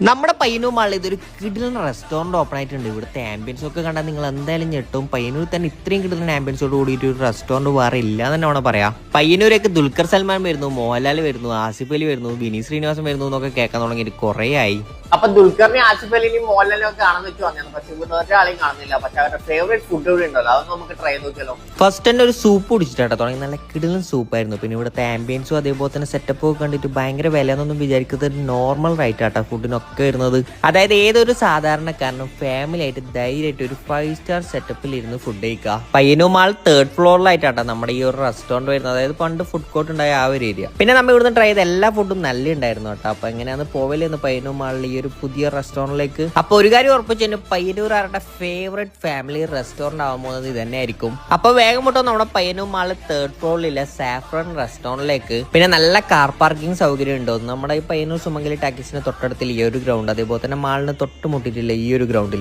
നമ്മുടെ പയ്യന്നൂർ മാളിൽ ഇതൊരു കിടിലൻ റെസ്റ്റോറന്റ് ഓപ്പൺ ആയിട്ടുണ്ട്. ഇവിടുത്തെ ആംബിയൻസ് ഒക്കെ കണ്ടാൽ നിങ്ങൾ എന്തായാലും ഞെട്ടും. പയ്യന്നൂർ തന്നെ ഇത്രയും കിടിലൻ ആംബിയൻസോട് കൂടിയിട്ട് ഒരു റെസ്റ്റോറന്റ് വേറെ ഇല്ല തന്നെ വേണം പറയാം. പയ്യന്നൂരൊക്കെ ദുൽഖർ സൽമാൻ വരുന്നു, മോഹൻലാൽ വരുന്നു, ആസിഫ് അലി വരുന്നു, വിനീത് ശ്രീനിവാസൻ വരുന്നു എന്നൊക്കെ കേൾക്കാൻ തുടങ്ങിയിട്ട് കുറേ ആയി. അപ്പൊ ദുൽഖറിനെ, ആസിഫ് അലിനെയും മോഹൻലാലിനും ഒക്കെ കാണാൻ വെച്ച് വന്നത്. പക്ഷെ ഇവിടെ ഒരാളെയും കാണുന്നില്ല. പക്ഷെ അവരുടെ ഫേവറേറ്റ് ഫുഡ് ഇവിടെ ഉണ്ടല്ലോ, അതൊന്നും നമുക്ക് ട്രൈ ചെയ്ത് നോക്കിയാലോ. ഫസ്റ്റ് തന്നെ ഒരു സൂപ്പ് കുടിച്ചിട്ടാട്ടോ തുടങ്ങി. നല്ല കിടിലൻ സൂപ്പായിരുന്നു. പിന്നെ ഇവിടുത്തെ ആംബിയൻസും അതേപോലെ തന്നെ സെറ്റപ്പും ഒക്കെ കണ്ടിട്ട് ഭയങ്കര വില എന്നൊന്നും വിചാരിക്കുന്നത് നോർമൽ റേറ്റ് ആട്ടോ ഫുഡിനൊക്കെ വരുന്നത്. അതായത് ഏതൊരു സാധാരണക്കാരനും ഫാമിലി ആയിട്ട് ധൈര്യമായിട്ട് ഒരു 5 സ്റ്റാർ സെറ്റപ്പിൽ ഇരുന്ന് ഫുഡ് കഴിക്കുക. പയ്യന്നൂർ മാൾ 3rd ഫ്ലോറിലായിട്ടാട്ടോ നമ്മുടെ ഈ ഒരു റെസ്റ്റോറന്റ് വരുന്നത്. അതായത് പണ്ട് ഫുഡ് കോർട്ട് ഉണ്ടായ ആ ഒരു ഏരിയ. പിന്നെ നമ്മൾ ഇവിടുന്ന് ട്രൈ ചെയ്ത എല്ലാ ഫുഡും നല്ല ഉണ്ടായിരുന്നു കേട്ടോ. അപ്പൊ എങ്ങനെയാന്ന് പോവലെന്ന് പയ്യന്നൂർ മാളിൽ ഈ ഒരു പുതിയ റെസ്റ്റോറന്റിലേക്ക്. അപ്പൊ ഒരു കാര്യം ഉറപ്പിച്ചു തന്നെ, പയ്യന്നൂരാരുടെ ഫേവറേറ്റ് ഫാമിലി റെസ്റ്റോറന്റ് ആവാൻ പോകുന്നത് ഇത് തന്നെ ആയിരിക്കും. അപ്പൊ വേഗം മുട്ടോ നമ്മുടെ പയ്യന്നൂർ മാളിൽ 3rd ഫ്ലോറിലെ സാഫ്രൺ റെസ്റ്റോറന്റിലേക്ക്. പിന്നെ നല്ല കാർ പാർക്കിംഗ് സൗകര്യം ഉണ്ടോ നമ്മുടെ ഈ പയ്യന്നൂർ സുമംഗലി ടാക്കീസിന് തൊട്ടടുത്തിൽ ഈ ഒരു ഗ്രൗണ്ട്, അതേപോലെ തന്നെ മാളിന് തൊട്ട് മുട്ടിട്ടില്ല ഈ ഒരു ഗ്രൗണ്ടിലും.